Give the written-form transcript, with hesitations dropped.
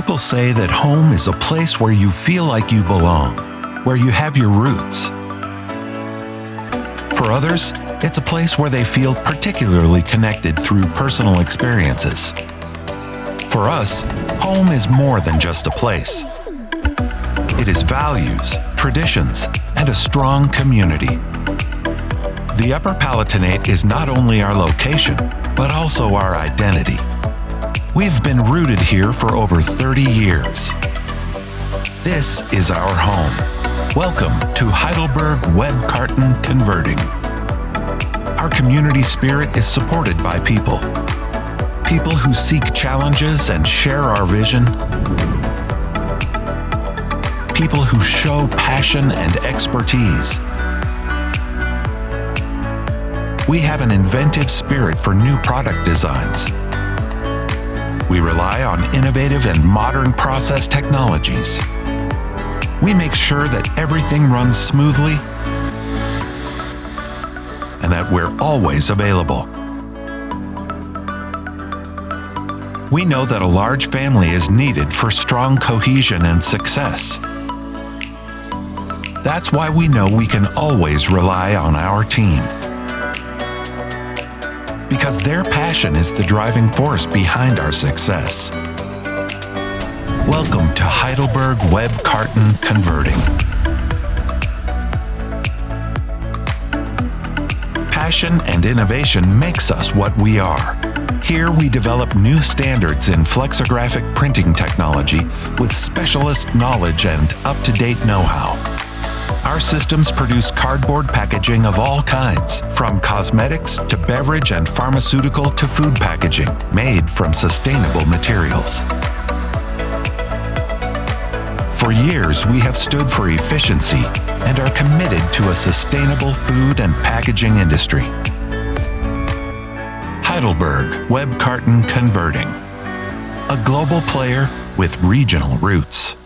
people say that home is a place where you feel like you belong, where you have your roots. For others, it's a place where they feel particularly connected through personal experiences. For us, home is more than just a place. It is values, traditions, and a strong community. The Upper Palatinate is not only our location, but also our identity. We've been rooted here for over 30 years. This is our home. Welcome to Heidelberg Web Carton Converting. Our community spirit is supported by people. People who seek challenges and share our vision. People who show passion and expertise. We have an inventive spirit for new product designs. We rely on innovative and modern process technologies. We make sure that everything runs smoothly and that we're always available. We know that a large family is needed for strong cohesion and success. That's why we know we can always rely on our team. Because their passion is the driving force behind our success. Welcome to Heidelberg Web Carton Converting. Passion and innovation makes us what we are. Here we develop new standards in flexographic printing technology with specialist knowledge and up-to-date know-how. Our systems produce cardboard packaging of all kinds, from cosmetics to beverage and pharmaceutical to food packaging, made from sustainable materials. For years, we have stood for efficiency and are committed to a sustainable food and packaging industry. Heidelberg Web Carton Converting, a global player with regional roots.